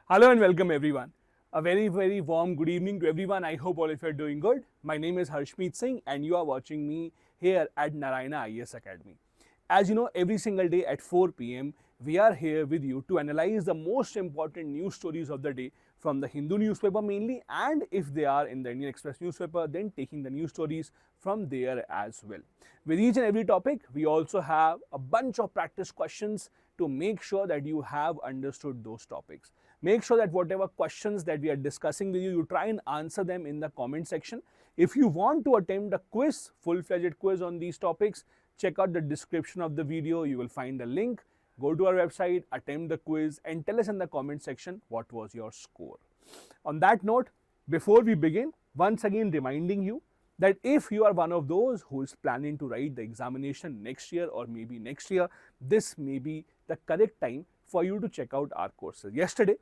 Hello and welcome everyone. A very warm good evening to everyone. I hope all of you are doing good. My name is Harshmeet Singh and you are watching me here at Narayana IAS Academy. As you know, every single day at 4 p.m. we are here with you to analyze the most important news stories of the day from the Hindu newspaper mainly, and if they are in the Indian Express newspaper, then taking the news stories from there as well. With each and every topic, we also have a bunch of practice questions to make sure that you have understood those topics. Make sure that whatever questions that we are discussing with you, you try and answer them in the comment section. If you want to attempt a quiz, full-fledged quiz on these topics, check out the description of the video. You will find a link. Go to our website, attempt the quiz, and tell us in the comment section what was your score. On that note, before we begin, once again reminding you that if you are one of those who is planning to write the examination next year or maybe next year, this may be the correct time for you to check out our courses. Yesterday,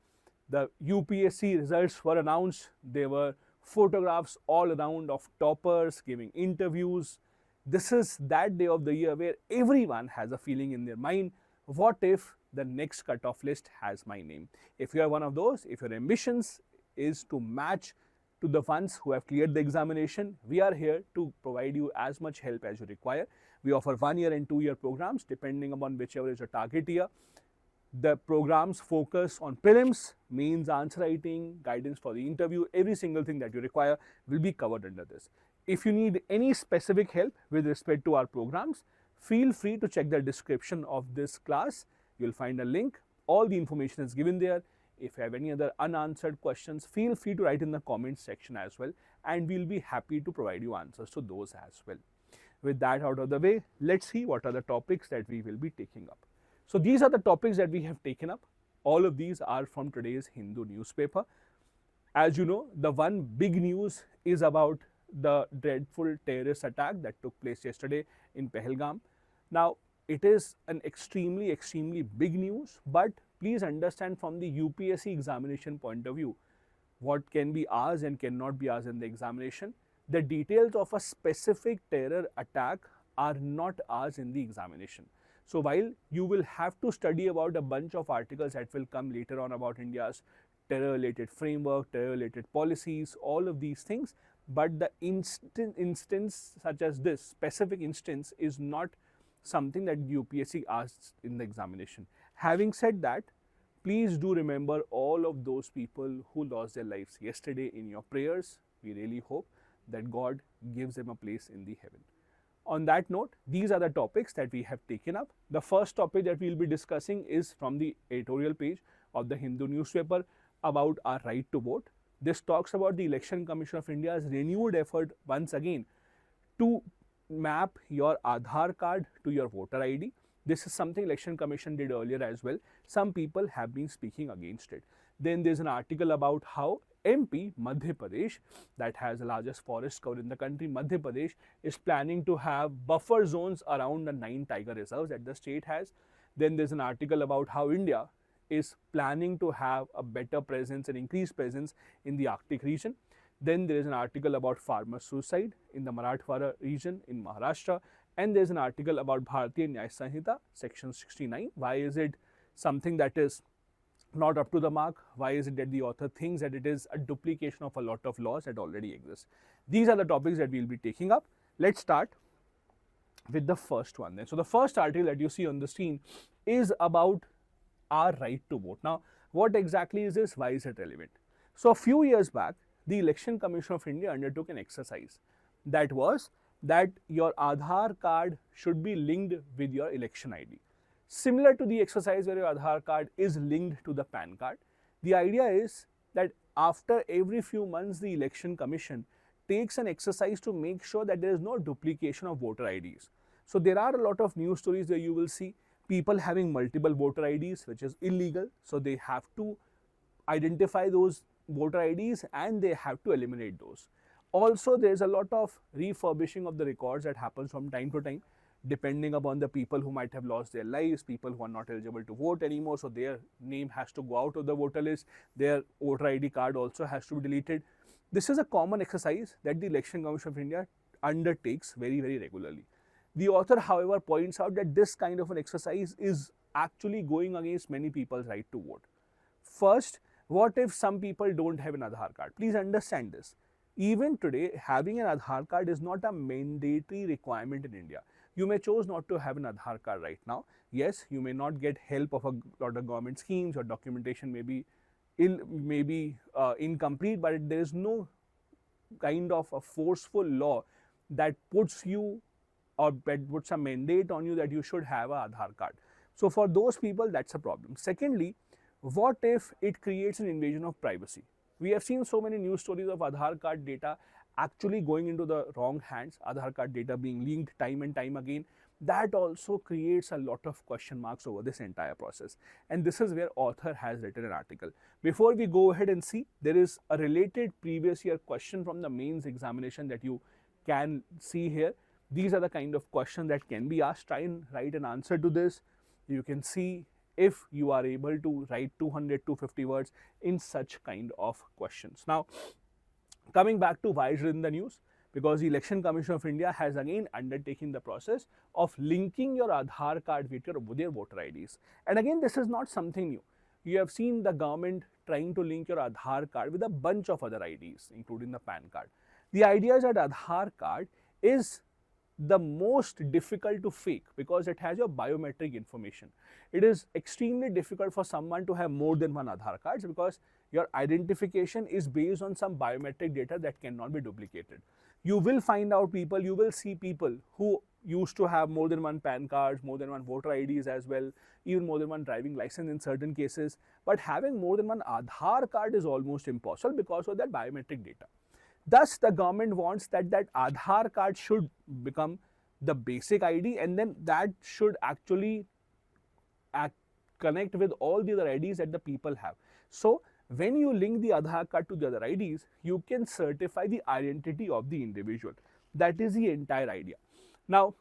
the UPSC results were announced. There were photographs all around of toppers giving interviews. This is that day of the year where everyone has a feeling in their mind, what if the next cutoff list has my name? If you are one of those, if your ambitions is to match to the ones who have cleared the examination, we are here to provide you as much help as you require. We offer 1 year and 2 year programs depending upon whichever is your target year. The programs focus on prelims, mains, answer writing, guidance for the interview. Every single thing that you require will be covered under this. If you need any specific help with respect to our programs, feel free to check the description of this class. You'll find a link. All the information is given there. If you have any other unanswered questions, feel free to write in the comments section as well, and we'll be happy to provide you answers to those as well. With that out of the way, let's see what are the topics that we will be taking up. So these are the topics that we have taken up. All of these are from today's Hindu newspaper. As you know, the one big news is about the dreadful terrorist attack that took place yesterday in Pahalgam. Now, it is an extremely big news, but please understand from the UPSC examination point of view, what can be asked and cannot be asked in the examination. The details of a specific terror attack are not asked in the examination. So while you will have to study about a bunch of articles that will come later on about India's terror-related framework, terror-related policies, all of these things, but the instance such as this specific instance is not something that UPSC asks in the examination. Having said that, please do remember all of those people who lost their lives yesterday in your prayers. We really hope that God gives them a place in the heaven. On that note, these are the topics that we have taken up. The first topic that we will be discussing is from the editorial page of the Hindu newspaper about our right to vote. This talks about the Election Commission of India's renewed effort once again to map your Aadhaar card to your voter ID. This is something Election Commission did earlier as well. Some people have been speaking against it. Then there's an article about how MP, Madhya Pradesh, that has the largest forest cover in the country, Madhya Pradesh, is planning to have buffer zones around the 9 tiger reserves that the state has. Then there's an article about how India is planning to have a better presence and increased presence in the Arctic region. Then there is an article about farmer suicide in the Marathwada region in Maharashtra. And there's an article about Bhartiya Nyaya Sanhita, section 69. Why is it something that is not up to the mark? Why is it that the author thinks that it is a duplication of a lot of laws that already exist? These are the topics that we will be taking up. Let's start with the first one then. So the first article that you see on the screen is about our right to vote. Now, what exactly is this? Why is it relevant? So a few years back, the Election Commission of India undertook an exercise that was that your Aadhaar card should be linked with your election ID. Similar to the exercise where your Aadhaar card is linked to the PAN card, the idea is that after every few months, the Election Commission takes an exercise to make sure that there is no duplication of voter IDs. So there are a lot of news stories where you will see people having multiple voter IDs, which is illegal. So they have to identify those voter IDs and they have to eliminate those. Also, there is a lot of refurbishing of the records that happens from time to time, depending upon the people who might have lost their lives, people who are not eligible to vote anymore. So their name has to go out of the voter list. Their voter ID card also has to be deleted. This is a common exercise that the Election Commission of India undertakes very regularly. The author, however, points out that this kind of an exercise is actually going against many people's right to vote. First, What if some people don't have an Aadhaar card? Please understand this. Even today, having an Aadhaar card is not a mandatory requirement in India. You may choose not to have an Aadhaar card right now. Yes, you may not get help of a lot of government schemes, or documentation may be incomplete, but there is no kind of a forceful law that puts you, or that puts a mandate on you that you should have a Aadhaar card. So for those people, that's a problem. Secondly, what if it creates an invasion of privacy? We have seen so many news stories of Aadhaar card data actually going into the wrong hands, Aadhaar card data being leaked time and time again. That also creates a lot of question marks over this entire process. And this is where author has written an article. Before we go ahead and see, there is a related previous year question from the mains examination that you can see here. These are the kind of questions that can be asked. Try and write an answer to this. You can see if you are able to write 200 to 50 words in such kind of questions. Now, coming back to why is it in the news? Because the Election Commission of India has again undertaken the process of linking your Aadhaar card with your voter IDs. And again, this is not something new. You have seen the government trying to link your Aadhaar card with a bunch of other IDs, including the PAN card. The idea is that Aadhaar card is the most difficult to fake because it has your biometric information. It is extremely difficult for someone to have more than one Aadhaar cards because your identification is based on some biometric data that cannot be duplicated. You will find out people, you will see people who used to have more than one PAN cards, more than one voter IDs as well, even more than one driving license in certain cases. But having more than one Aadhaar card is almost impossible because of that biometric data. Thus, the government wants that Aadhaar card should become the basic ID, and then that should actually connect with all the other IDs that the people have. So, when you link the Aadhaar card to the other IDs, you can certify the identity of the individual. That is the entire idea. Now,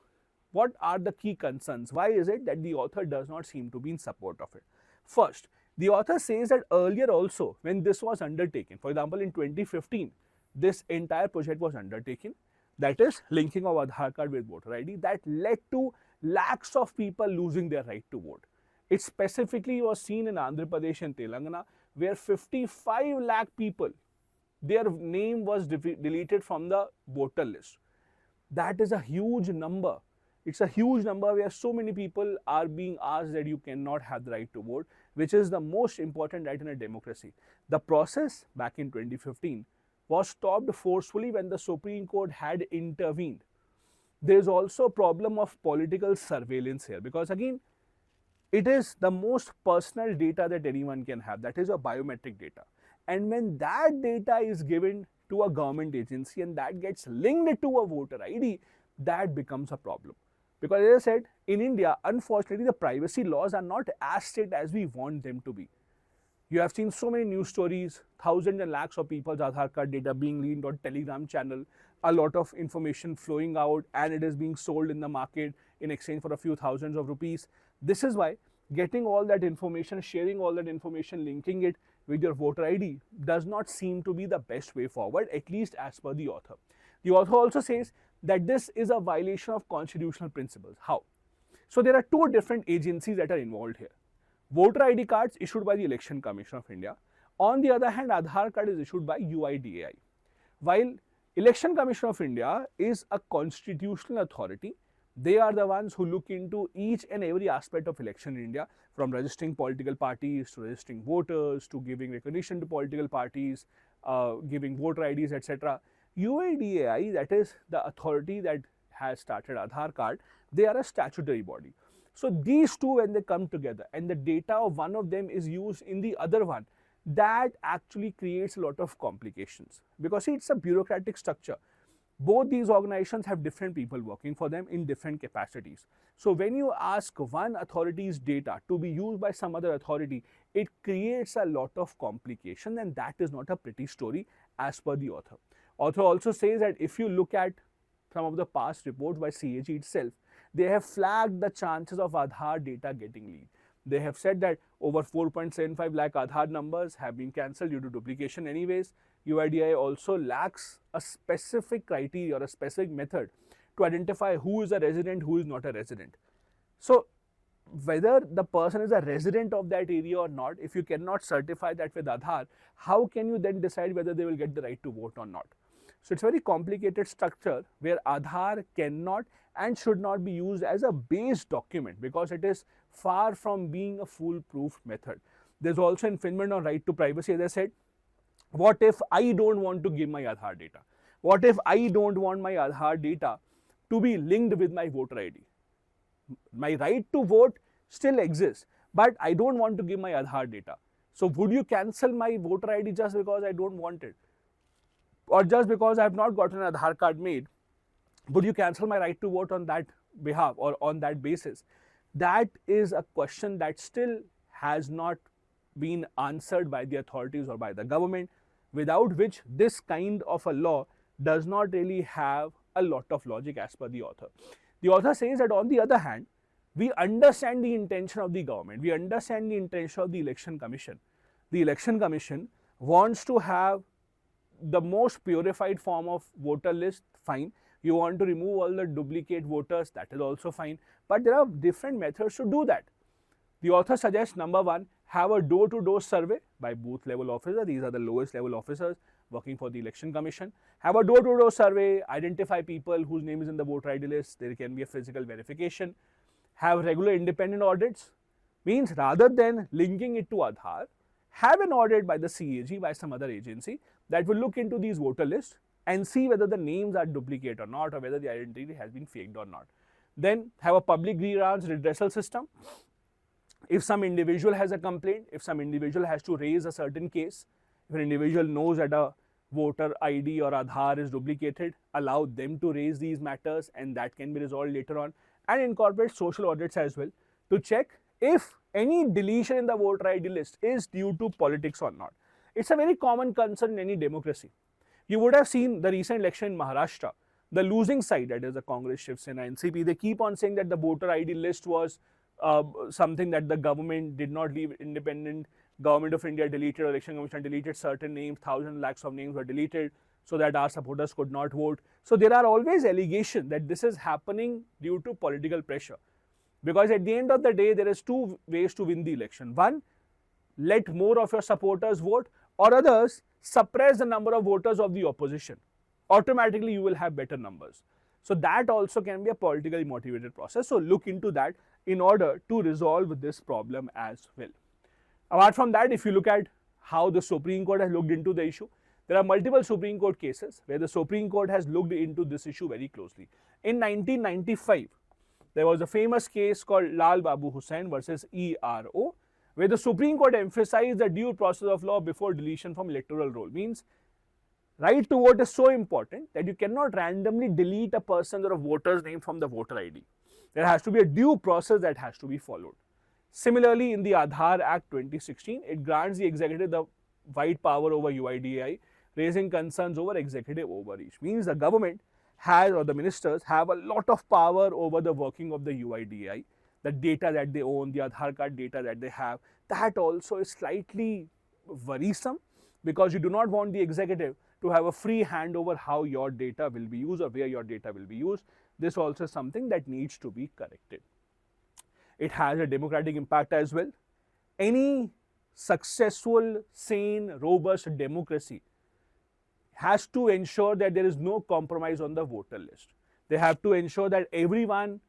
what are the key concerns? Why is it that the author does not seem to be in support of it? First, the author says that earlier also, when this was undertaken, for example, in 2015, this entire project was undertaken, that is linking of Aadhaar card with voter ID, that led to lakhs of people losing their right to vote. It specifically was seen in Andhra Pradesh and Telangana, where 55 lakh people, their name was deleted from the voter list. That is a huge number. It's a huge number where so many people are being asked that you cannot have the right to vote, which is the most important right in a democracy. The process back in 2015 was stopped forcefully when the Supreme Court had intervened. There is also a problem of political surveillance here because again, it is the most personal data that anyone can have, that is a biometric data. And when that data is given to a government agency and that gets linked to a voter ID, that becomes a problem. Because as I said, in India, unfortunately, the privacy laws are not as strict as we want them to be. You have seen so many news stories, thousands and lakhs of people's Aadhaar card data being leaked on Telegram channel, a lot of information flowing out, and it is being sold in the market in exchange for a few thousands of rupees. This is why getting all that information, sharing all that information, linking it with your voter ID does not seem to be the best way forward, at least as per the author. The author also says that this is a violation of constitutional principles. How? So there are two different agencies that are involved here. Voter ID cards issued by the Election Commission of India. On the other hand, Aadhaar card is issued by UIDAI. While Election Commission of India is a constitutional authority, they are the ones who look into each and every aspect of election in India, from registering political parties to registering voters to giving recognition to political parties, giving voter IDs, etc. UIDAI, that is the authority that has started Aadhaar card, they are a statutory body. So these two, when they come together and the data of one of them is used in the other one, that actually creates a lot of complications because it's a bureaucratic structure. Both these organizations have different people working for them in different capacities. So when you ask one authority's data to be used by some other authority, it creates a lot of complication, and that is not a pretty story as per the author. Author also says that if you look at some of the past reports by CAG itself, they have flagged the chances of Aadhaar data getting leaked. They have said that over 4.75 lakh Aadhaar numbers have been cancelled due to duplication anyways. UIDAI also lacks a specific criteria or a specific method to identify who is a resident, who is not a resident. So whether the person is a resident of that area or not, if you cannot certify that with Aadhaar, how can you then decide whether they will get the right to vote or not? So it's a very complicated structure where Aadhaar cannot and should not be used as a base document because it is far from being a foolproof method. There's also infringement on right to privacy, as I said. What if I don't want to give my Aadhaar data? What if I don't want my Aadhaar data to be linked with my voter ID? My right to vote still exists, but I don't want to give my Aadhaar data. So would you cancel my voter ID just because I don't want it? Or just because I have not gotten an Aadhaar card made, would you cancel my right to vote on that behalf or on that basis? That is a question that still has not been answered by the authorities or by the government, without which this kind of a law does not really have a lot of logic as per the author. The author says that on the other hand, we understand the intention of the government, we understand the intention of the election commission. The election commission wants to have the most purified form of voter list, fine. You want to remove all the duplicate voters, that is also fine. But there are different methods to do that. The author suggests, number one, have a door-to-door survey by booth level officer. These are the lowest level officers working for the election commission. Have a door-to-door survey, identify people whose name is in the voter ID list. There can be a physical verification. Have regular independent audits. Means rather than linking it to Aadhaar, have an audit by the CAG, by some other agency that will look into these voter lists and see whether the names are duplicate or not, or whether the identity has been faked or not. Then have a public grievance redressal system. If some individual has a complaint, if some individual has to raise a certain case, if an individual knows that a voter ID or Aadhaar is duplicated, allow them to raise these matters and that can be resolved later on, and incorporate social audits as well to check if any deletion in the voter ID list is due to politics or not. It's a very common concern in any democracy. You would have seen the recent election in Maharashtra. The losing side, that is the Congress, Shiv Sena, NCP, they keep on saying that the voter ID list was something that the government did not leave independent. Government of India deleted, election commission deleted certain names, thousands, lakhs of names were deleted so that our supporters could not vote. So there are always allegations that this is happening due to political pressure. Because at the end of the day, there is two ways to win the election. One, let more of your supporters vote, or others, suppress the number of voters of the opposition. Automatically, you will have better numbers. So that also can be a politically motivated process. So look into that in order to resolve this problem as well. Apart from that, if you look at how the Supreme Court has looked into the issue, there are multiple Supreme Court cases where the Supreme Court has looked into this issue very closely. In 1995, there was a famous case called Lal Babu Hussain versus ERO, where the Supreme Court emphasized the due process of law before deletion from electoral roll. Means right to vote is so important that you cannot randomly delete a person's or a voter's name from the voter ID. There has to be a due process that has to be followed. Similarly, in the Aadhaar Act 2016, it grants the executive the wide power over UIDAI, raising concerns over executive overreach. Means the government has, or the ministers have, a lot of power over the working of the UIDAI, the data that they own, the Aadhaar card data that they have. That also is slightly worrisome because you do not want the executive to have a free hand over how your data will be used or where your data will be used. This also is something that needs to be corrected. It has a democratic impact as well. Any successful, sane, robust democracy has to ensure that there is no compromise on the voter list. They have to ensure that everyone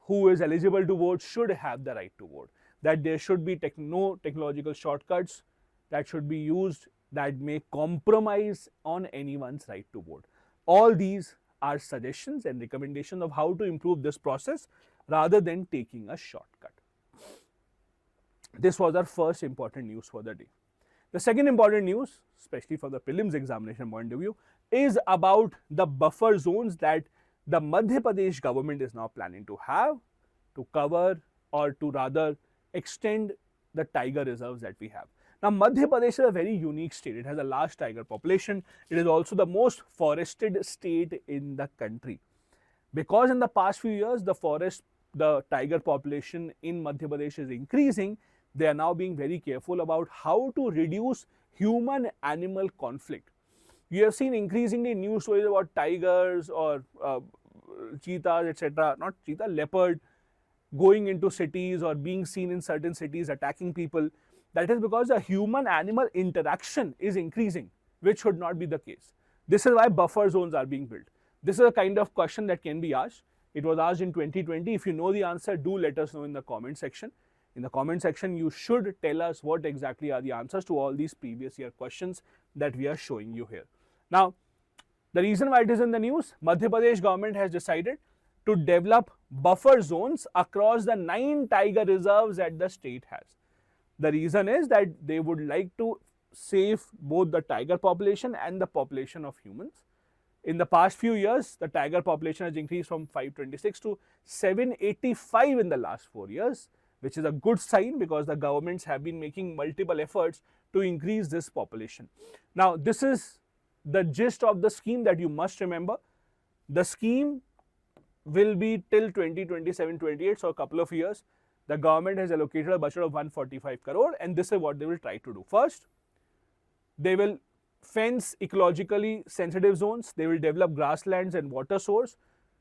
who is eligible to vote should have the right to vote, that there should be no technological shortcuts that should be used that may compromise on anyone's right to vote. All these are suggestions and recommendations of how to improve this process rather than taking a shortcut. This was our first important news for the day. The second important news, especially from the prelims examination point of view, is about the buffer zones that the Madhya Pradesh government is now planning to have to cover, or to rather extend, the tiger reserves that we have. Now, Madhya Pradesh is a very unique state. It has a large tiger population. It is also the most forested state in the country. Because in the past few years, the tiger population in Madhya Pradesh is increasing, they are now being very careful about how to reduce human-animal conflict. You have seen increasingly news stories about tigers or cheetahs, etc. Not cheetah, leopard, going into cities or being seen in certain cities attacking people, that is because the human animal interaction is increasing, which should not be the case. This is why buffer zones are being built. This is a kind of question that can be asked. It was asked in 2020. If you know the answer, do let us know in the comment section. In the comment section, you should tell us what exactly are the answers to all these previous year questions that we are showing you here. Now, the reason why it is in the news, Madhya Pradesh government has decided to develop buffer zones across the 9 tiger reserves that the state has. The reason is that they would like to save both the tiger population and the population of humans. In the past few years, the tiger population has increased from 526 to 785 in the last 4 years, which is a good sign because the governments have been making multiple efforts to increase this population. Now, this is the gist of the scheme that you must remember. The scheme will be till 2027-28, so a couple of years. The government has allocated a budget of 145 crore, and this is what they will try to do. First, they will fence ecologically sensitive zones. They will develop grasslands and water source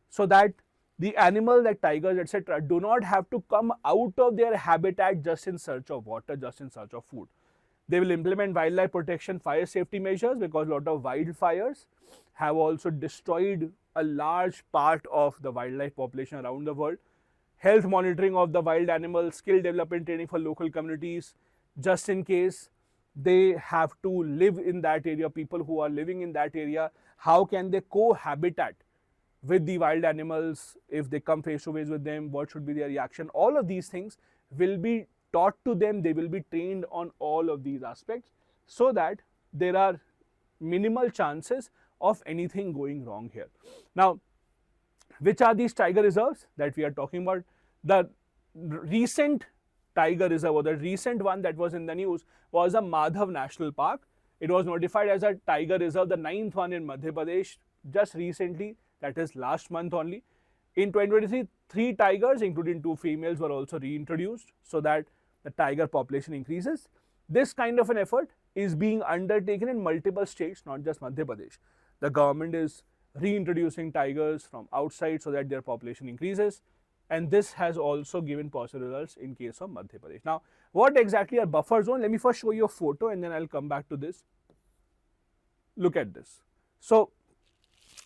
so that the animals like tigers, etc., do not have to come out of their habitat just in search of water, just in search of food. They will implement wildlife protection, fire safety measures, because a lot of wildfires have also destroyed a large part of the wildlife population around the world. Health monitoring of the wild animals, skill development training for local communities, just in case they have to live in that area, people who are living in that area, how can they cohabitat with the wild animals? If they come face to face with them, what should be their reaction? All of these things will be taught to them. They will be trained on all of these aspects so that there are minimal chances of anything going wrong here. Now, which are these tiger reserves that we are talking about? The recent tiger reserve, or the recent one that was in the news, was the Madhav National Park. It was notified as a tiger reserve, the 9th one in Madhya Pradesh, just recently, that is last month only. In 2023, 3 tigers, including 2 females, were also reintroduced so that the tiger population increases. This kind of an effort is being undertaken in multiple states, not just Madhya Pradesh. The government is reintroducing tigers from outside so that their population increases, and this has also given positive results in case of Madhya Pradesh. Now, what exactly are buffer zones? Let me first show you a photo and then I'll come back to this. Look at this. So,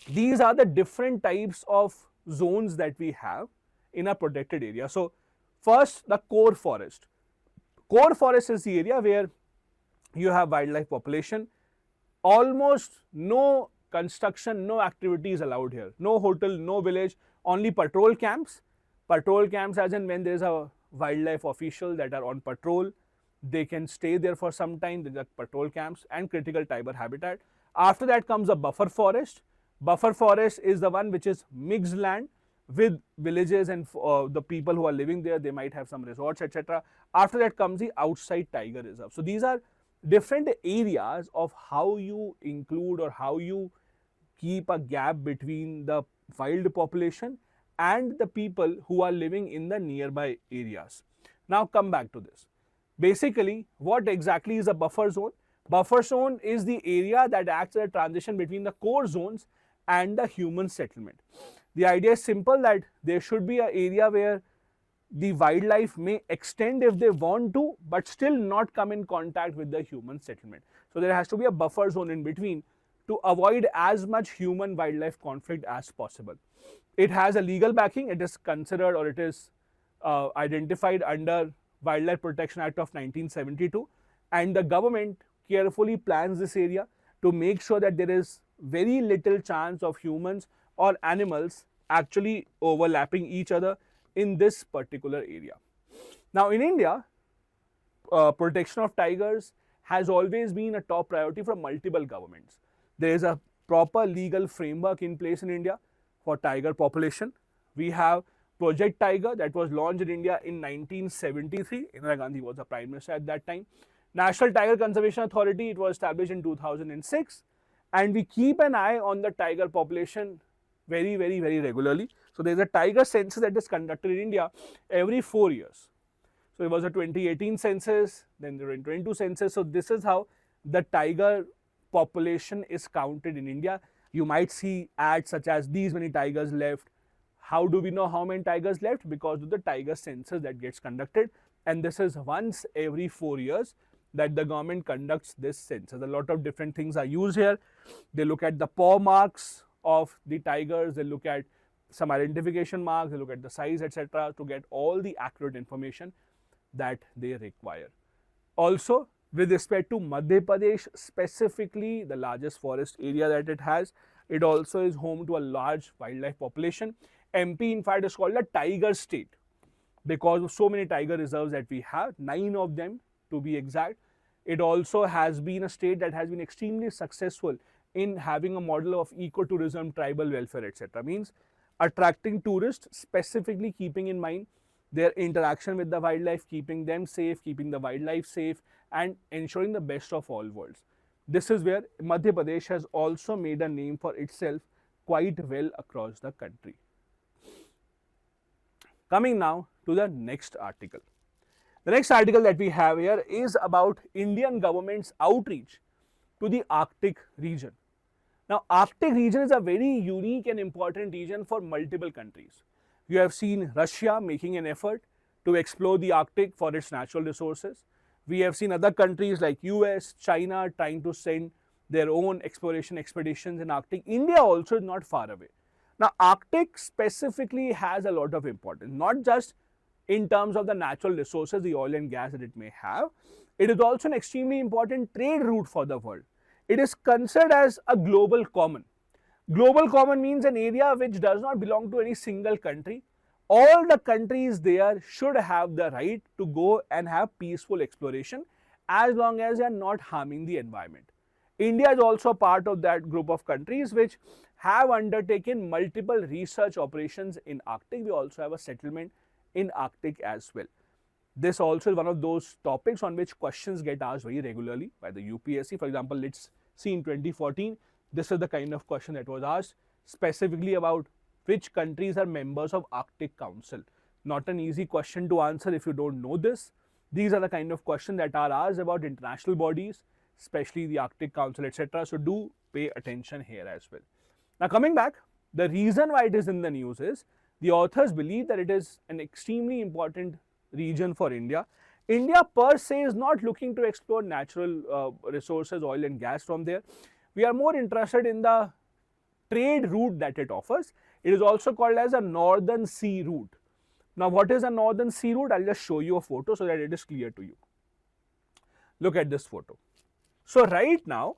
these are the different types of zones that we have in a protected area. So, first, the core forest. Core forest is the area where you have wildlife population. Almost no construction, no activities allowed here. No hotel, no village, only patrol camps. Patrol camps as in when there is a wildlife official that are on patrol, they can stay there for some time. There are patrol camps and critical tiger habitat. After that comes a buffer forest. Buffer forest is the one which is mixed land with villages and the people who are living there, they might have some resorts, etc. After that comes the outside tiger reserve. So, these are different areas of how you include or how you keep a gap between the wild population and the people who are living in the nearby areas. Now, come back to this. Basically, what exactly is a buffer zone? Buffer zone is the area that acts as a transition between the core zones and the human settlement. The idea is simple, that there should be an area where the wildlife may extend if they want to, but still not come in contact with the human settlement. So, there has to be a buffer zone in between to avoid as much human wildlife conflict as possible. It has a legal backing. It is considered, or it is identified under Wildlife Protection Act of 1972, and the government carefully plans this area to make sure that there is very little chance of humans or animals actually overlapping each other in this particular area. Now, in India, protection of tigers has always been a top priority for multiple governments. There is a proper legal framework in place in India for tiger population. We have Project Tiger that was launched in India in 1973. Indira Gandhi was the Prime Minister at that time. National Tiger Conservation Authority, it was established in 2006, and we keep an eye on the tiger population very regularly. So, there is a tiger census that is conducted in India every 4 years. So, it was a 2018 census, then there were 22 census. So, this is how the tiger population is counted in India. You might see ads such as these many tigers left, How do we know how many tigers left? Because of the tiger census that gets conducted, and this is once every 4 years that the government conducts this census. A lot of different things are used here. They look at the paw marks of the tigers, they look at some identification marks, they look at the size, etc., to get all the accurate information that they require. Also, with respect to Madhya Pradesh specifically, the largest forest area that it has, it also is home to a large wildlife population. MP in fact is called a tiger state because of so many tiger reserves that we have, 9 of them to be exact. It also has been a state that has been extremely successful in having a model of ecotourism, tribal welfare, etc. Means attracting tourists, specifically keeping in mind their interaction with the wildlife, keeping them safe, keeping the wildlife safe, and ensuring the best of all worlds. This is where Madhya Pradesh has also made a name for itself quite well across the country. Coming now to the next article. The next article that we have here is about Indian government's outreach to the Arctic region. Now, Arctic region is a very unique and important region for multiple countries. You have seen Russia making an effort to explore the Arctic for its natural resources. We have seen other countries like US, China trying to send their own exploration expeditions in Arctic. India also is not far away. Now, Arctic specifically has a lot of importance, not just in terms of the natural resources, the oil and gas that it may have. It is also an extremely important trade route for the world. It is considered as a global common. Global common means an area which does not belong to any single country. All the countries there should have the right to go and have peaceful exploration as long as they are not harming the environment. India is also part of that group of countries which have undertaken multiple research operations in Arctic. We also have a settlement in Arctic as well. This also is one of those topics on which questions get asked very regularly by the UPSC. For example, let's see in 2014, this is the kind of question that was asked specifically about which countries are members of Arctic Council. Not an easy question to answer if you don't know this. These are the kind of questions that are asked about international bodies, especially the Arctic Council, etc. So do pay attention here as well. Now coming back, the reason why it is in the news is the authors believe that it is an extremely important region for India. India per se is not looking to explore natural resources, oil and gas from there. We are more interested in the trade route that it offers. It is also called as a northern sea route. Now what is a northern sea route? I'll just show you a photo so that it is clear to you. Look at this photo. So right now,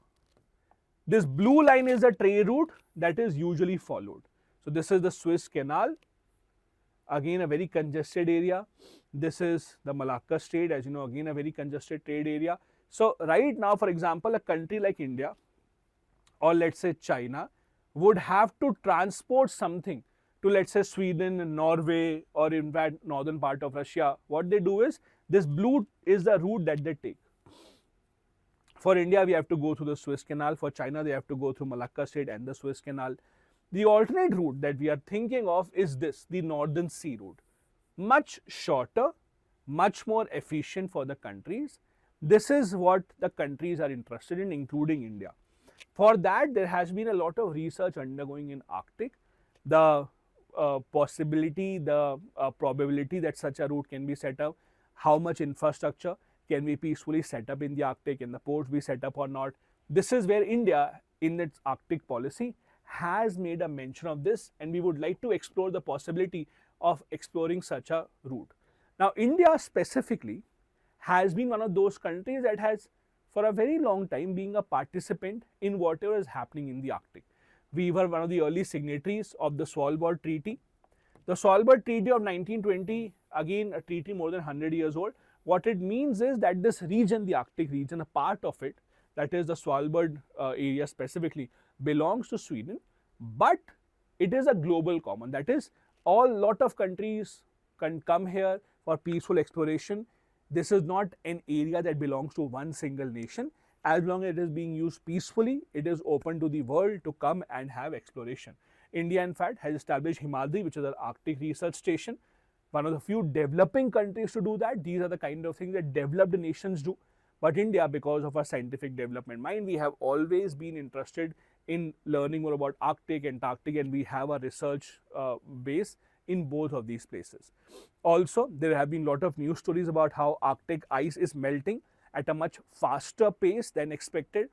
this blue line is the trade route that is usually followed. So this is the Suez Canal, again a very congested area. This is the Malacca Strait, as you know, again a very congested trade area. So right now, for example, a country like India or let's say China would have to transport something to, let's say, Sweden, Norway, or in fact northern part of Russia. What they do is, this blue is the route that they take. For India, we have to go through the Suez Canal. For China, they have to go through Malacca Strait and the Suez Canal. The alternate route that we are thinking of is this, the northern sea route. Much shorter, much more efficient for the countries. This is what the countries are interested in, including India. For that, there has been a lot of research undergoing in Arctic. The possibility, the probability that such a route can be set up, how much infrastructure can be peacefully set up in the Arctic, can the ports be set up or not. This is where India, in its Arctic policy, has made a mention of this, and we would like to explore the possibility of exploring such a route. Now, India specifically has been one of those countries that has, for a very long time, being a participant in whatever is happening in the Arctic. We were one of the early signatories of the Svalbard Treaty. The Svalbard Treaty of 1920, again a treaty more than 100 years old. What it means is that this region, the Arctic region, a part of it, that is the Svalbard area specifically, belongs to Sweden, but it is a global common. That is, lot of countries can come here for peaceful exploration. This is not an area that belongs to one single nation. As long as it is being used peacefully, it is open to the world to come and have exploration. India, in fact, has established Himadri, which is an Arctic research station. One of the few developing countries to do that. These are the kind of things that developed nations do. But India, because of our scientific development mind, we have always been interested in learning more about Arctic, Antarctic, and we have a research base in both of these places. Also, there have been a lot of news stories about how Arctic ice is melting at a much faster pace than expected,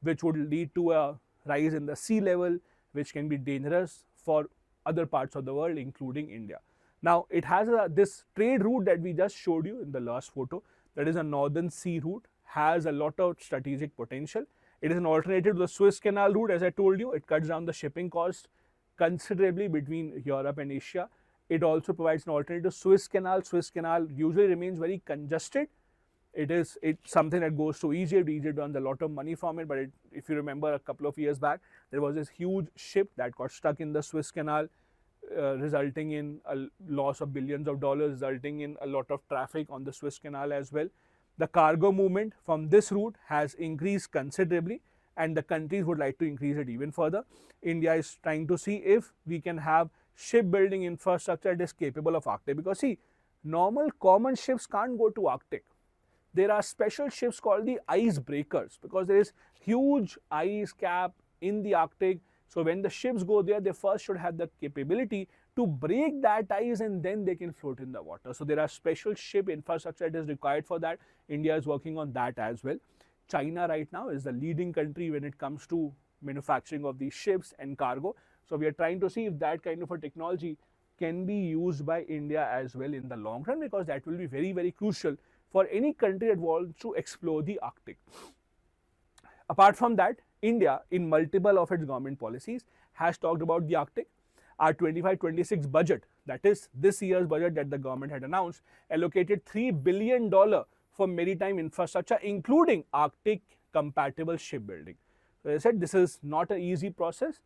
which would lead to a rise in the sea level, which can be dangerous for other parts of the world, including India. Now, it has this trade route that we just showed you in the last photo, that is a northern sea route, has a lot of strategic potential. It is an alternative to the Suez Canal route, as I told you. It cuts down the shipping cost considerably between Europe and Asia. It also provides an alternative to Suez Canal. Suez Canal usually remains very congested. It's something that goes to Egypt. Egypt earns a lot of money from it, but if you remember a couple of years back, there was this huge ship that got stuck in the Suez Canal, resulting in a loss of billions of dollars, resulting in a lot of traffic on the Suez Canal as well. The cargo movement from this route has increased considerably, and the countries would like to increase it even further. India is trying to see if we can have shipbuilding infrastructure that is capable of Arctic, because see, normal common ships can't go to Arctic. There are special ships called the ice breakers, because there is huge ice cap in the Arctic. So when the ships go there, they first should have the capability to break that ice, and then they can float in the water. So there are special ship infrastructure that is required for that. India is working on that as well. China right now is the leading country when it comes to manufacturing of these ships and cargo. So we are trying to see if that kind of a technology can be used by India as well in the long run, because that will be very, very crucial for any country that wants to explore the Arctic. Apart from that, India, in multiple of its government policies, has talked about the Arctic. Our 25-26 budget, that is this year's budget that the government had announced, allocated $3 billion for maritime infrastructure, including Arctic compatible shipbuilding. So as I said, this is not an easy process.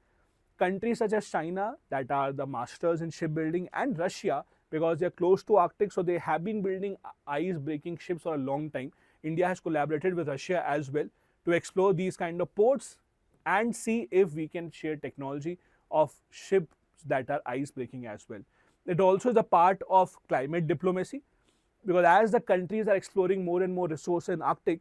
Countries such as China, that are the masters in shipbuilding, and Russia, because they are close to Arctic, so they have been building ice-breaking ships for a long time. India has collaborated with Russia as well to explore these kind of ports and see if we can share technology of ships that are ice-breaking as well. It also is a part of climate diplomacy, because as the countries are exploring more and more resources in Arctic,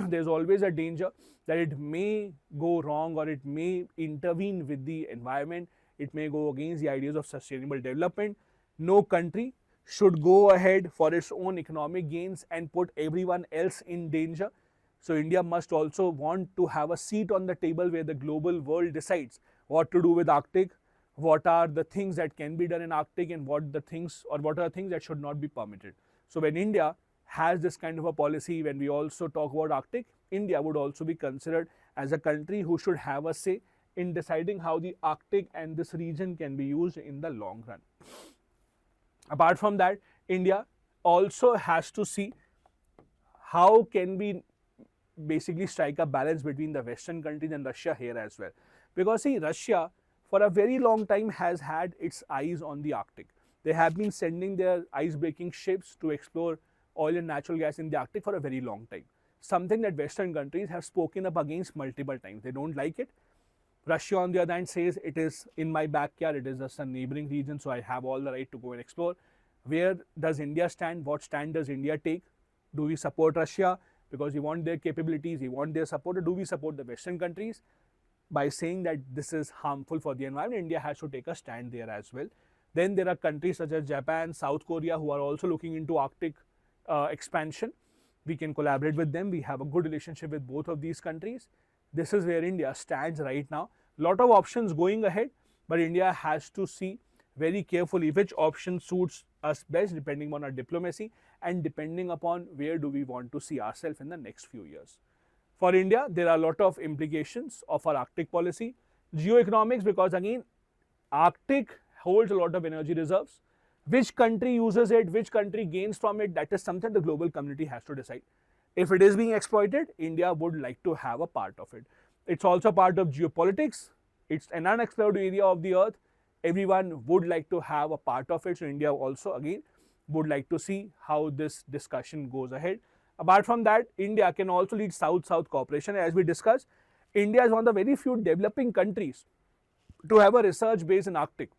there's always a danger that it may go wrong, or it may intervene with the environment. It may go against the ideas of sustainable development. No country should go ahead for its own economic gains and put everyone else in danger. So India must also want to have a seat on the table where the global world decides what to do with Arctic, what are the things that can be done in Arctic, and what are the things that should not be permitted. So when India has this kind of a policy, when we also talk about Arctic, India would also be considered as a country who should have a say in deciding how the Arctic and this region can be used in the long run. Apart from that, India also has to see how can we basically strike a balance between the Western countries and Russia here as well. Because see, Russia for a very long time has had its eyes on the Arctic. They have been sending their ice-breaking ships to explore oil and natural gas in the Arctic for a very long time. Something that Western countries have spoken up against multiple times. They don't like it. Russia, on the other hand, says it is in my backyard, it is just a neighboring region, so I have all the right to go and explore. Where does India stand? What stand does India take? Do we support Russia because we want their capabilities, we want their support, or do we support the Western countries by saying that this is harmful for the environment? India has to take a stand there as well. Then there are countries such as Japan, South Korea, who are also looking into Arctic expansion. We can collaborate with them. We have a good relationship with both of these countries. This is where India stands right now. Lot of options going ahead, but India has to see very carefully which option suits us best, depending on our diplomacy and depending upon where do we want to see ourselves in the next few years. For India, there are a lot of implications of our Arctic policy. Geoeconomics, because again, Arctic holds a lot of energy reserves. Which country uses it, which country gains from it, that is something the global community has to decide. If it is being exploited, India would like to have a part of it. It's also part of geopolitics. It's an unexplored area of the earth. Everyone would like to have a part of it. So India also, again, would like to see how this discussion goes ahead. Apart from that, India can also lead South-South cooperation. As we discussed, India is one of the very few developing countries to have a research base in Arctic.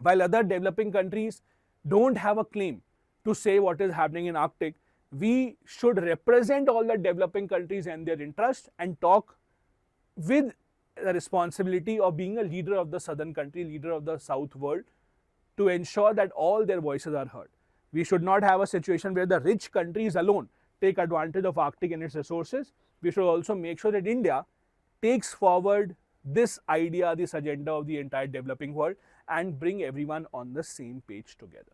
While other developing countries don't have a claim to say what is happening in Arctic, we should represent all the developing countries and their interests and talk with the responsibility of being a leader of the southern country, leader of the south world, to ensure that all their voices are heard. We should not have a situation where the rich countries alone take advantage of Arctic and its resources. We should also make sure that India takes forward this idea, this agenda of the entire developing world and bring everyone on the same page together.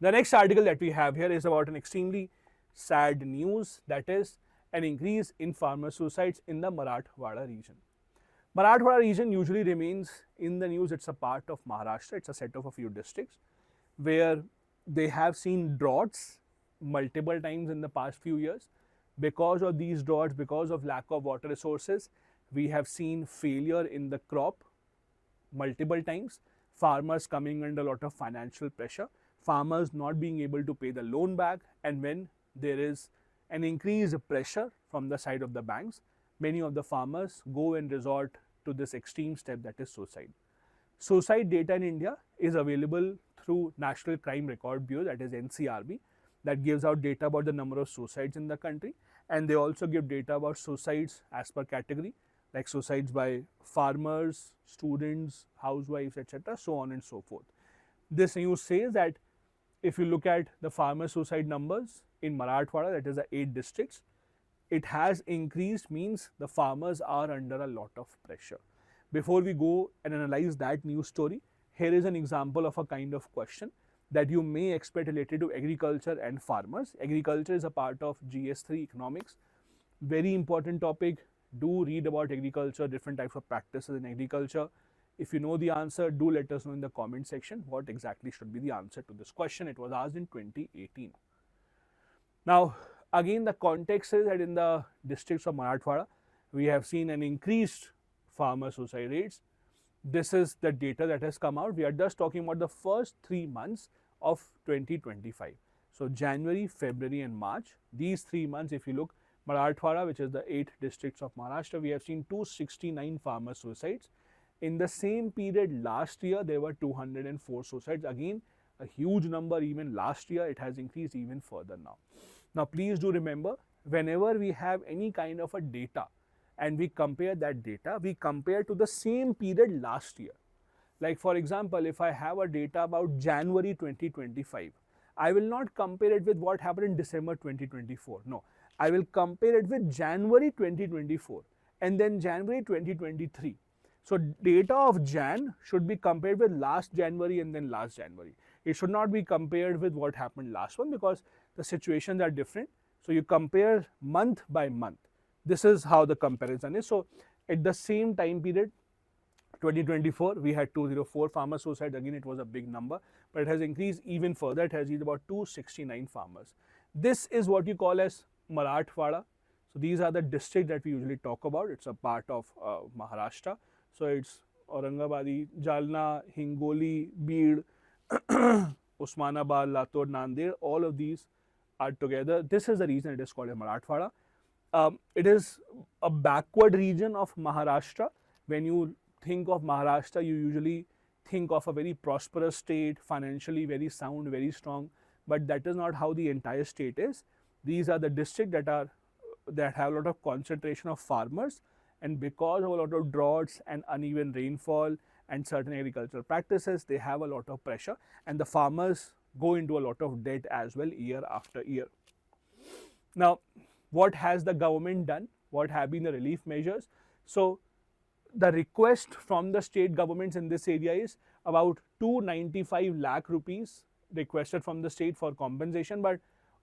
The next article that we have here is about an extremely sad news, that is an increase in farmer suicides in the Marathwada region. Marathwada region usually remains in the news. It's a part of Maharashtra. It's a set of a few districts where they have seen droughts multiple times in the past few years. Because of these droughts, because of lack of water resources, we have seen failure in the crop multiple times, farmers coming under a lot of financial pressure, farmers not being able to pay the loan back, and when there is an increased pressure from the side of the banks, many of the farmers go and resort to this extreme step, that is suicide. Suicide data in India is available through National Crime Record Bureau, that is NCRB, that gives out data about the number of suicides in the country, and they also give data about suicides as per category, like suicides by farmers, students, housewives, etc., so on and so forth. This news says that if you look at the farmer suicide numbers in Marathwada, that is the 8 districts, it has increased, means the farmers are under a lot of pressure. Before we go and analyze that news story, here is an example of a kind of question that you may expect related to agriculture and farmers. Agriculture is a part of GS3 economics, very important topic. Do read about agriculture, different types of practices in agriculture. If you know the answer, do let us know in the comment section what exactly should be the answer to this question. It was asked in 2018. Now, again, the context is that in the districts of Marathwada, we have seen an increased farmer suicide rates. This is the data that has come out. We are just talking about the first 3 months of 2025. So, January, February and March, these 3 months, if you look, Marathwada, which is the 8 districts of Maharashtra, we have seen 269 farmer suicides. In the same period last year, there were 204 suicides. Again, a huge number. Even last year, it has increased even further now. Now, please do remember, whenever we have any kind of a data and we compare that data, we compare to the same period last year. Like for example, if I have a data about January 2025, I will not compare it with what happened in December 2024. No, I will compare it with January 2024 and then January 2023. So, data of Jan should be compared with last January and then last January. It should not be compared with what happened last one, because the situations are different. So, you compare month by month. This is how the comparison is. So, at the same time period, 2024, we had 204 farmer suicides. Again, it was a big number, but it has increased even further. It has reached about 269 farmers. This is what you call as Marathwada. So, these are the districts that we usually talk about. It's a part of Maharashtra. So, it's Aurangabad, Jalna, Hingoli, Beed, Osmanabad, Latur, Nanded, all of these are together. This is the reason it is called a Marathwada. It is a backward region of Maharashtra. When you think of Maharashtra, you usually think of a very prosperous state, financially very sound, very strong, but that is not how the entire state is. These are the districts that have a lot of concentration of farmers, and because of a lot of droughts and uneven rainfall and certain agricultural practices, they have a lot of pressure, and the farmers go into a lot of debt as well year after year. Now, what has the government done? What have been the relief measures? So, the request from the state governments in this area is about 295 lakh rupees requested from the state for compensation, but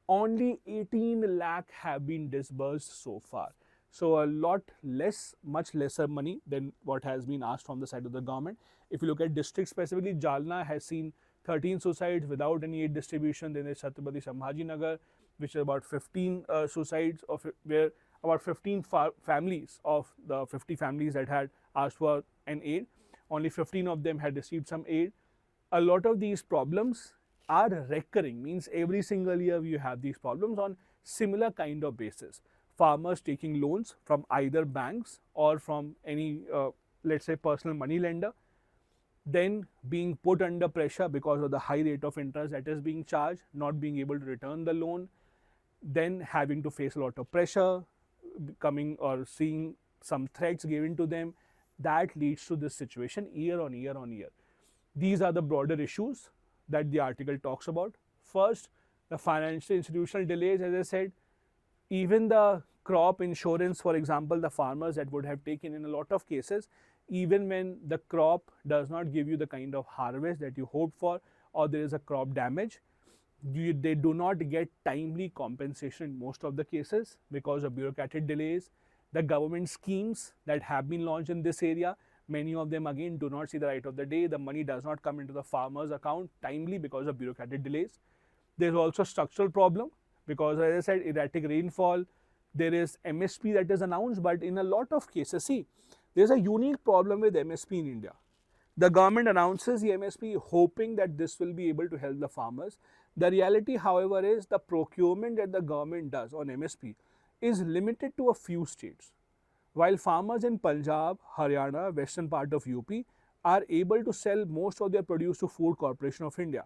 only 18 lakh have been disbursed so far. So, a lot less, much lesser money than what has been asked from the side of the government. If you look at district specifically, Jalna has seen 13 suicides without any aid distribution. Then there is Chhatrapati Sambhajinagar, which is about 15 suicides, where about 15 families of the 50 families that had asked for an aid, only 15 of them had received some aid. A lot of these problems are recurring, means every single year you have these problems on similar kind of basis. Farmers taking loans from either banks or from any, let's say, personal money lender, then being put under pressure because of the high rate of interest that is being charged, not being able to return the loan, then having to face a lot of pressure, coming or seeing some threats given to them, that leads to this situation year on year on year. These are the broader issues that the article talks about. First, the financial institutional delays, as I said, even the crop insurance, for example, the farmers that would have taken in a lot of cases, even when the crop does not give you the kind of harvest that you hoped for, or there is a crop damage, they do not get timely compensation in most of the cases because of bureaucratic delays. The government schemes that have been launched in this area, many of them again do not see the light of the day. The money does not come into the farmer's account timely because of bureaucratic delays. There is also a structural problem because, as I said, erratic rainfall. There is MSP that is announced, but in a lot of cases, see, there is a unique problem with MSP in India. The government announces the MSP hoping that this will be able to help the farmers. The reality, however, is the procurement that the government does on MSP is limited to a few states. While farmers in Punjab, Haryana, western part of UP are able to sell most of their produce to Food Corporation of India,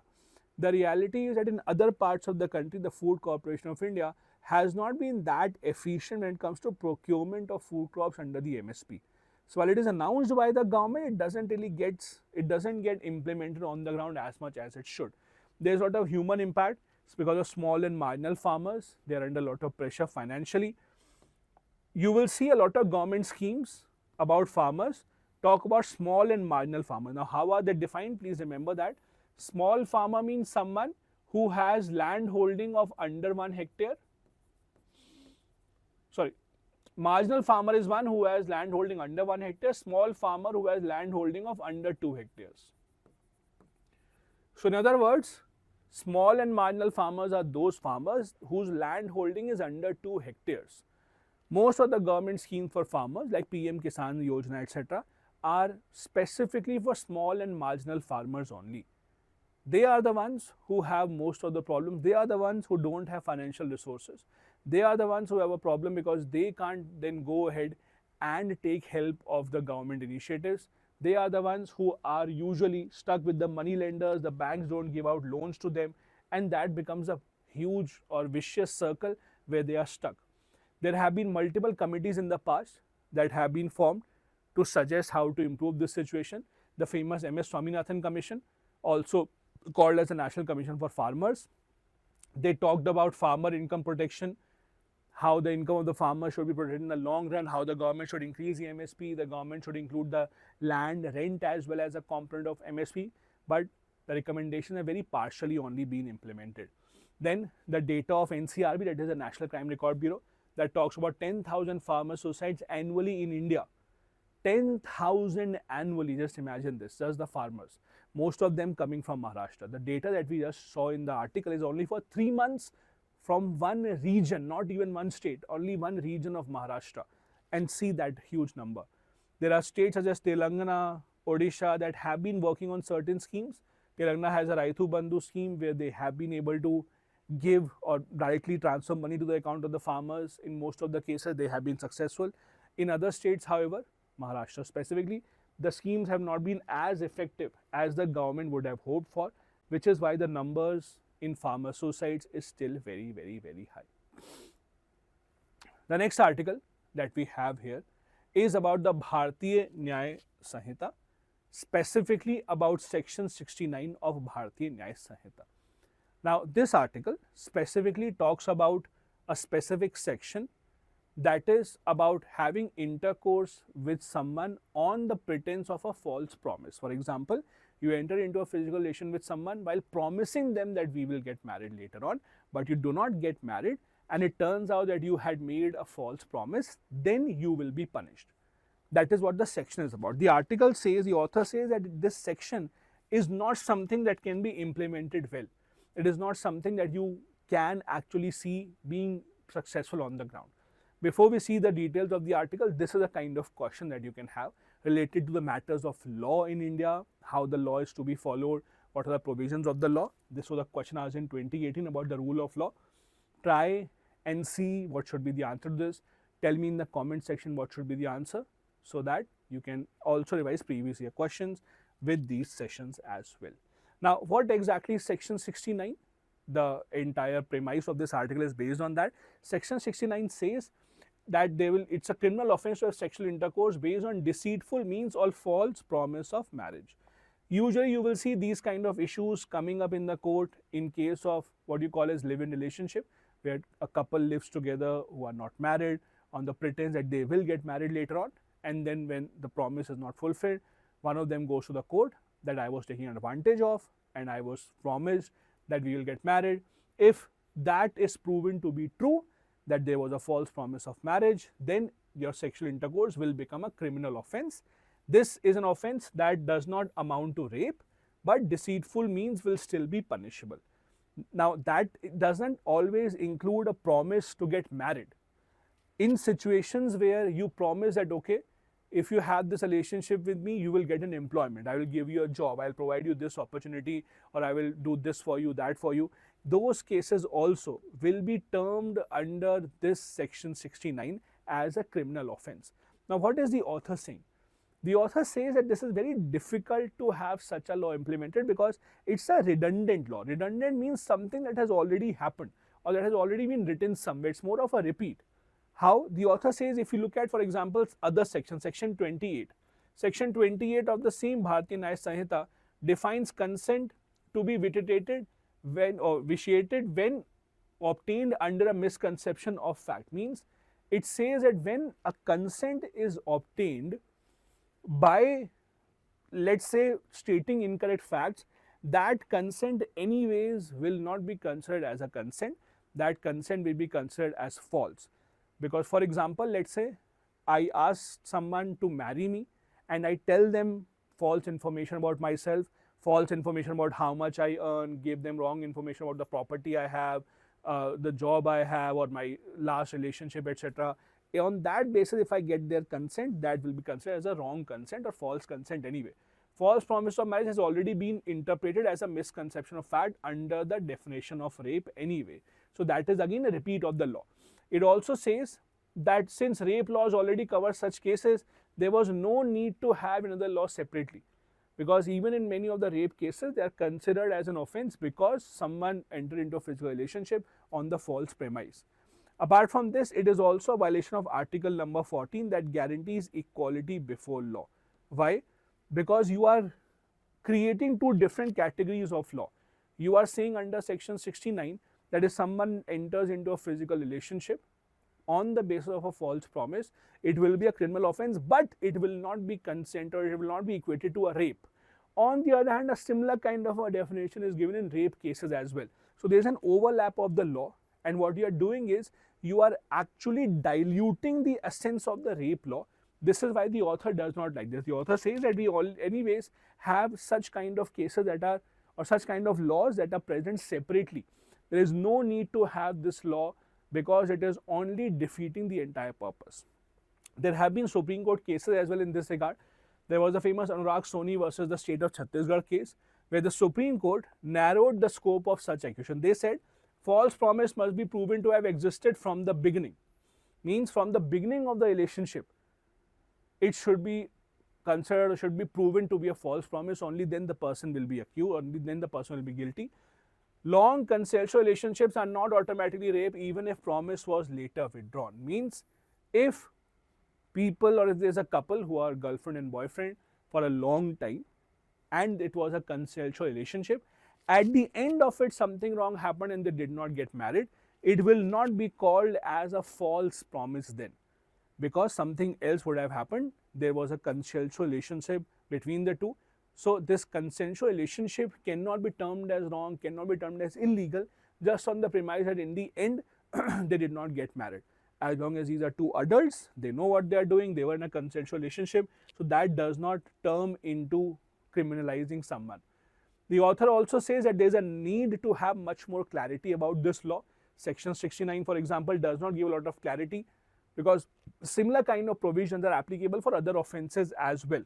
the reality is that in other parts of the country, the Food Corporation of India has not been that efficient when it comes to procurement of food crops under the MSP. So while it is announced by the government, it doesn't get implemented on the ground as much as it should. There's a lot of human impact. It's because of small and marginal farmers. They are under a lot of pressure financially. You will see a lot of government schemes about farmers talk about small and marginal farmers. Now, how are they defined? Please remember that small farmer means someone who has land holding of under 1 hectare. Sorry, marginal farmer is one who has land holding under 1 hectare, small farmer who has land holding of under 2 hectares. So in other words, small and marginal farmers are those farmers whose land holding is under 2 hectares. Most of the government schemes for farmers like PM Kisan Yojana, etc., are specifically for small and marginal farmers only. They are the ones who have most of the problems. They are the ones who don't have financial resources. They are the ones who have a problem because they can't then go ahead and take help of the government initiatives. They are the ones who are usually stuck with the money lenders. The banks don't give out loans to them, and that becomes a huge or vicious circle where they are stuck. There have been multiple committees in the past that have been formed to suggest how to improve this situation. The famous MS Swaminathan Commission, also called as the National Commission for Farmers. They talked about farmer income protection, how the income of the farmer should be protected in the long run, how the government should increase the MSP, the government should include the land rent as well as a component of MSP, but the recommendations have very partially only been implemented. Then the data of NCRB, that is the National Crime Record Bureau, that talks about 10,000 farmer suicides annually in India. 10,000 annually, just imagine this, just the farmers. Most of them coming from Maharashtra. The data that we just saw in the article is only for 3 months from one region, not even one state, only one region of Maharashtra, and see that huge number. There are states such as Telangana, Odisha that have been working on certain schemes. Telangana has a Raitu Bandhu scheme where they have been able to give or directly transfer money to the account of the farmers. In most of the cases, they have been successful. In other states, however, Maharashtra specifically, the schemes have not been as effective as the government would have hoped for, which is why the numbers in farmer suicides is still very, very, very high. The next article that we have here is about the Bhartiya Nyaya Sanhita, specifically about section 69 of Bhartiya Nyaya Sanhita. Now, this article specifically talks about a specific section that is about having intercourse with someone on the pretense of a false promise. For example, you enter into a physical relation with someone while promising them that we will get married later on, but you do not get married, and it turns out that you had made a false promise, then you will be punished. That is what the section is about. The article says, the author says that this section is not something that can be implemented well. It is not something that you can actually see being successful on the ground. Before we see the details of the article, this is a kind of question that you can have related to the matters of law in India, how the law is to be followed, what are the provisions of the law. This was a question asked in 2018 about the rule of law. Try and see what should be the answer to this. Tell me in the comment section what should be the answer, so that you can also revise previous year questions with these sessions as well. Now, what exactly is section 69? The entire premise of this article is based on that. Section 69 says that it's a criminal offense to have sexual intercourse based on deceitful means or false promise of marriage. Usually you will see these kind of issues coming up in the court in case of what you call as live-in relationship, where a couple lives together who are not married on the pretense that they will get married later on, and then when the promise is not fulfilled, one of them goes to the court that I was taken advantage of and I was promised that we will get married. If that is proven to be true, that there was a false promise of marriage, then your sexual intercourse will become a criminal offense. This is an offense that does not amount to rape, but deceitful means will still be punishable. Now, that doesn't always include a promise to get married. In situations where you promise that, okay, if you have this relationship with me, you will get an employment, I will give you a job, I'll provide you this opportunity, or I will do this for you, that for you, those cases also will be termed under this section 69 as a criminal offense. Now, what is the author saying? The author says that this is very difficult to have such a law implemented because it's a redundant law. Redundant means something that has already happened or that has already been written somewhere. It's more of a repeat. How? The author says, if you look at, for example, other section, section 28. Section 28 of the same Bhartiya Nyaya Sanhita defines consent to be vitiated when vitiated when obtained under a misconception of fact. Means it says that when a consent is obtained by, let's say, stating incorrect facts, that consent anyways will not be considered as a consent. That consent will be considered as false. Because, for example, let's say I ask someone to marry me and I tell them false information about myself, false information about how much I earn, give them wrong information about the property I have, the job I have, or my last relationship, etc. On that basis, if I get their consent, that will be considered as a wrong consent or false consent anyway. False promise of marriage has already been interpreted as a misconception of fact under the definition of rape anyway. So that is again a repeat of the law. It also says that since rape laws already cover such cases, there was no need to have another law separately, because even in many of the rape cases, they are considered as an offense because someone entered into a physical relationship on the false premise. Apart from this, it is also a violation of article number 14 that guarantees equality before law. Why? Because you are creating two different categories of law. You are saying under section 69 that if someone enters into a physical relationship on the basis of a false promise, it will be a criminal offense, but it will not be consent or it will not be equated to a rape. On the other hand, a similar kind of a definition is given in rape cases as well. So there is an overlap of the law, and what you are doing is you are actually diluting the essence of the rape law. This is why the author does not like this. The author says that we all anyways have such kind of cases that are, or such kind of laws that are present separately. There is no need to have this law because it is only defeating the entire purpose. There have been Supreme Court cases as well in this regard. There was a famous Anurag Soni versus the state of Chhattisgarh case, where the Supreme Court narrowed the scope of such accusation. They said false promise must be proven to have existed from the beginning. Means from the beginning of the relationship, it should be considered or should be proven to be a false promise. Only then the person will be accused, only then the person will be guilty. Long consensual relationships are not automatically rape even if promise was later withdrawn. Means if people, or if there is a couple who are girlfriend and boyfriend for a long time and it was a consensual relationship, at the end of it something wrong happened and they did not get married, it will not be called as a false promise then, because something else would have happened. There was a consensual relationship between the two. So this consensual relationship cannot be termed as wrong, cannot be termed as illegal, just on the premise that in the end they did not get married. As long as these are two adults, they know what they are doing, they were in a consensual relationship, so that does not term into criminalizing someone. The author also says that there is a need to have much more clarity about this law. Section 69, for example, does not give a lot of clarity, because similar kind of provisions are applicable for other offences as well.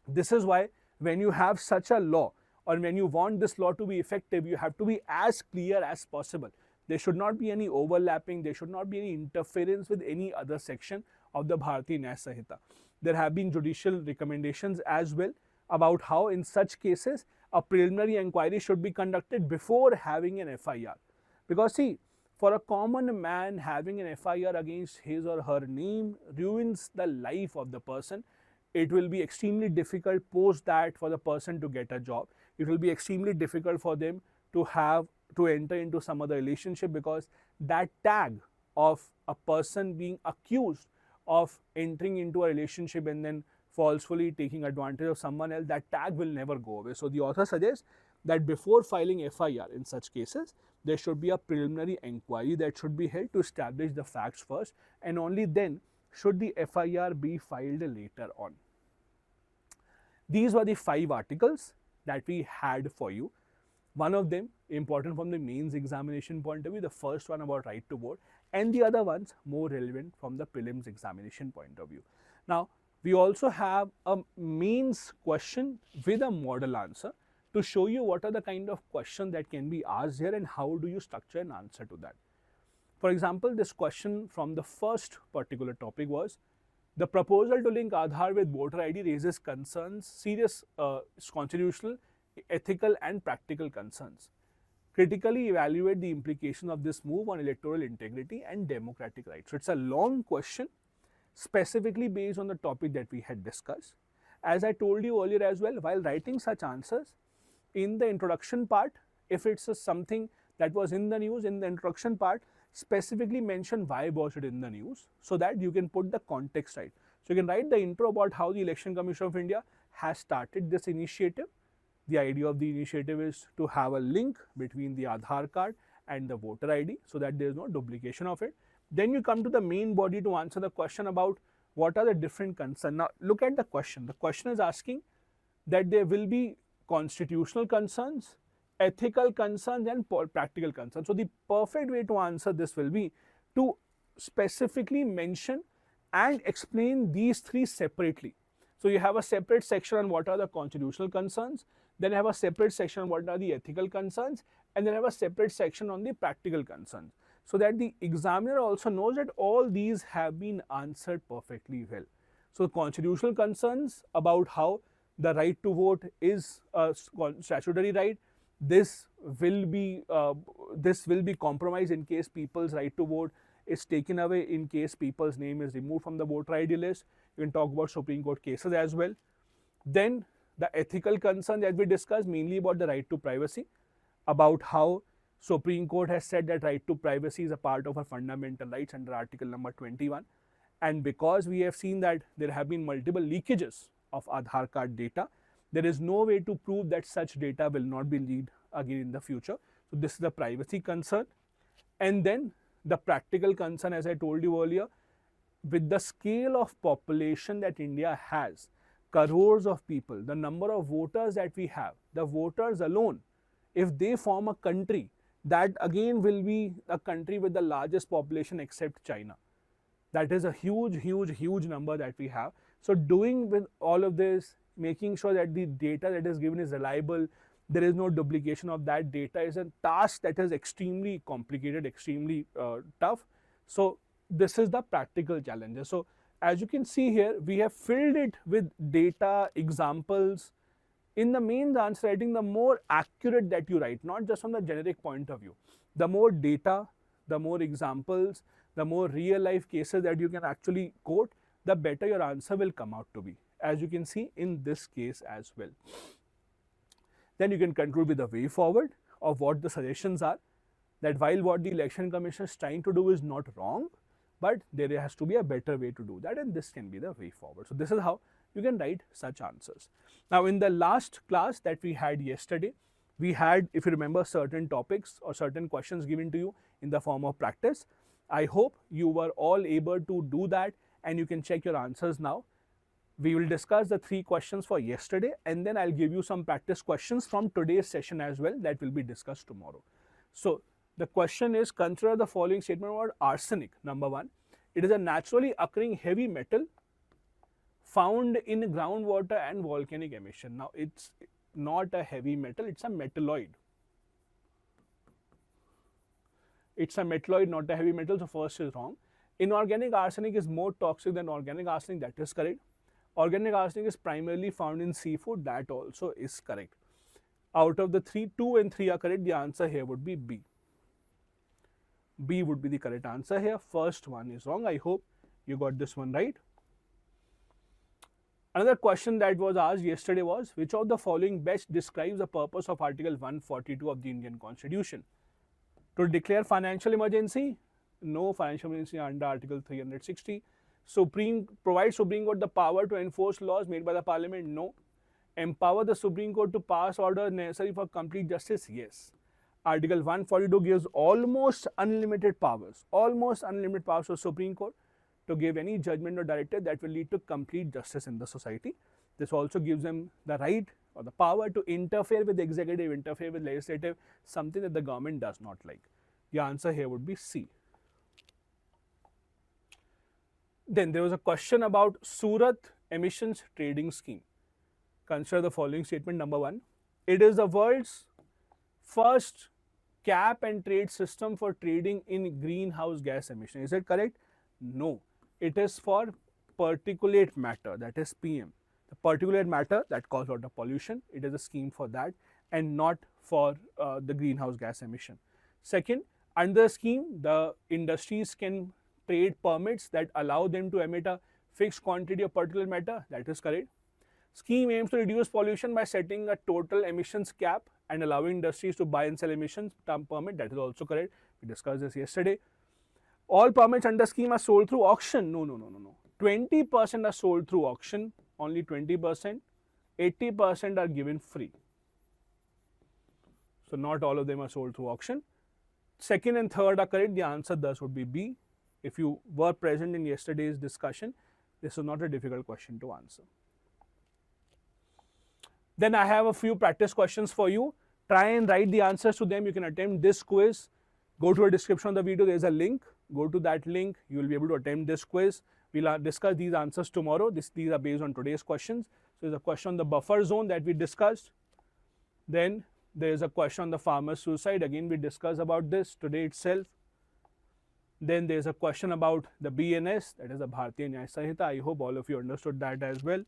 This is why when you have such a law, or when you want this law to be effective, you have to be as clear as possible. There should not be any overlapping, there should not be any interference with any other section of the Bhartiya Nyaya Sanhita. There have been judicial recommendations as well about how in such cases a preliminary inquiry should be conducted before having an FIR. Because see, For a common man, having an FIR against his or her name ruins the life of the person. It will be extremely difficult post that for the person to get a job. It will be extremely difficult for them to enter into some other relationship, because that tag of a person being accused of entering into a relationship and then falsely taking advantage of someone else, that tag will never go away. So the author suggests that before filing FIR in such cases, there should be a preliminary inquiry that should be held to establish the facts first, and only then should the FIR be filed later on. These were the 5 articles that we had for you. One of them important from the mains examination point of view, the first one about right to vote, and the other ones more relevant from the prelims examination point of view. Now, we also have a mains question with a model answer to show you what are the kind of questions that can be asked here and how do you structure an answer to that. For example, this question from the first particular topic was, the proposal to link Aadhaar with voter ID raises concerns, serious constitutional, ethical and practical concerns. Critically evaluate the implication of this move on electoral integrity and democratic rights. So, it's a long question specifically based on the topic that we had discussed. As I told you earlier as well, while writing such answers, in the introduction part, if it's something that was in the news, in the introduction part, specifically mention why was it in the news, so that you can put the context right. So, you can write the intro about how the Election Commission of India has started this initiative. The idea of the initiative is to have a link between the Aadhaar card and the voter ID, so that there is no duplication of it. Then you come to the main body to answer the question about what are the different concerns. Now, look at the question. The question is asking that there will be constitutional concerns, ethical concerns and practical concerns. So, the perfect way to answer this will be to specifically mention and explain these 3 separately. So, you have a separate section on what are the constitutional concerns, then you have a separate section on what are the ethical concerns, and then have a separate section on the practical concerns, so that the examiner also knows that all these have been answered perfectly well. So, constitutional concerns about how the right to vote is a statutory right. This will be compromised in case people's right to vote is taken away, in case people's name is removed from the voter ID list. You can talk about Supreme Court cases as well. Then the ethical concern that we discussed, mainly about the right to privacy, about how Supreme Court has said that right to privacy is a part of our fundamental rights under Article number 21. And because we have seen that there have been multiple leakages of Aadhaar card data, there is no way to prove that such data will not be leaked again in the future. So, this is the privacy concern. And then the practical concern, as I told you earlier, with the scale of population that India has, crores of people, the number of voters that we have, the voters alone, if they form a country, that again will be a country with the largest population except China. That is a huge number that we have. So, doing with all of this, making sure that the data that is given is reliable, there is no duplication of that data, is a task that is extremely complicated, extremely tough. So, this is the practical challenges. So, as you can see here, we have filled it with data, examples. In the main answer writing, the more accurate that you write, not just from the generic point of view, the more data, the more examples, the more real life cases that you can actually quote, the better your answer will come out to be, as you can see in this case as well. Then you can conclude with the way forward of what the suggestions are, that while what the Election Commission is trying to do is not wrong, but there has to be a better way to do that, and this can be the way forward. So, this is how you can write such answers. Now, in the last class that we had yesterday, we had, if you remember, certain topics or certain questions given to you in the form of practice. I hope you were all able to do that and you can check your answers now. We will discuss the 3 questions for yesterday, and then I'll give you some practice questions from today's session as well that will be discussed tomorrow. So, the question is, consider the following statement about arsenic. Number 1, it is a naturally occurring heavy metal found in groundwater and volcanic emission. Now, it's not a heavy metal, it's a metalloid. It's a metalloid, not a heavy metal, so first is wrong. Inorganic arsenic is more toxic than organic arsenic, that is correct. Organic arsenic is primarily found in seafood, that also is correct. Out of the 3, 2 and 3 are correct, the answer here would be B. B would be the correct answer here. First one is wrong. I hope you got this one right. Another question that was asked yesterday was, which of the following best describes the purpose of Article 142 of the Indian Constitution? To declare financial emergency? No financial emergency under Article 360. Provide Supreme Court the power to enforce laws made by the Parliament? No. Empower the Supreme Court to pass orders necessary for complete justice? Yes. Article 142 gives almost unlimited powers to Supreme Court to give any judgment or directive that will lead to complete justice in the society. This also gives them the right or the power to interfere with the executive, interfere with legislative, something that the government does not like. The answer here would be C. Then there was a question about Surat Emissions Trading Scheme. Consider the following statement. Number 1, it is the world's first cap and trade system for trading in greenhouse gas emission. Is it correct? No. It is for particulate matter, that is PM. The particulate matter that causes a lot of pollution, it is a scheme for that and not for the greenhouse gas emission. Second, under the scheme, the industries can trade permits that allow them to emit a fixed quantity of particulate matter. That is correct. Scheme aims to reduce pollution by setting a total emissions cap and allowing industries to buy and sell emissions permit. That is also correct. We discussed this yesterday. All permits under scheme are sold through auction. No. 20% are sold through auction, only 20%. 80% are given free. So not all of them are sold through auction. Second and third are correct. The answer thus would be B. If you were present in yesterday's discussion, this is not a difficult question to answer. Then I have a few practice questions for you. Try and write the answers to them. You can attempt this quiz. Go to the description of the video. There is a link. Go to that link. You will be able to attempt this quiz. We'll discuss these answers tomorrow. These are based on today's questions. So there's a question on the buffer zone that we discussed. Then there is a question on the farmer suicide. Again, we discussed about this today itself. Then there is a question about the BNS, that is the Bhartiya Nyaya Sanhita. I hope all of you understood that as well.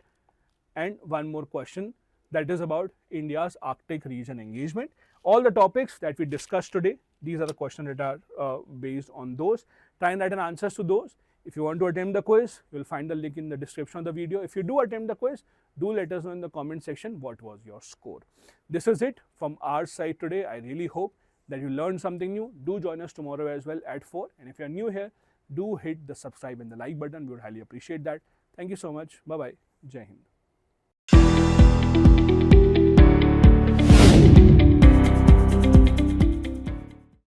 And one more question that is about India's Arctic region engagement. All the topics that we discussed today, these are the questions that are based on those. Try and write an answers to those. If you want to attempt the quiz, you will find the link in the description of the video. If you do attempt the quiz, do let us know in the comment section what was your score. This is it from our side today. I really hope that you learned something new. Do join us tomorrow as well at 4. And if you are new here, do hit the subscribe and the like button. We would highly appreciate that. Thank you so much. Bye-bye. Jai Hind.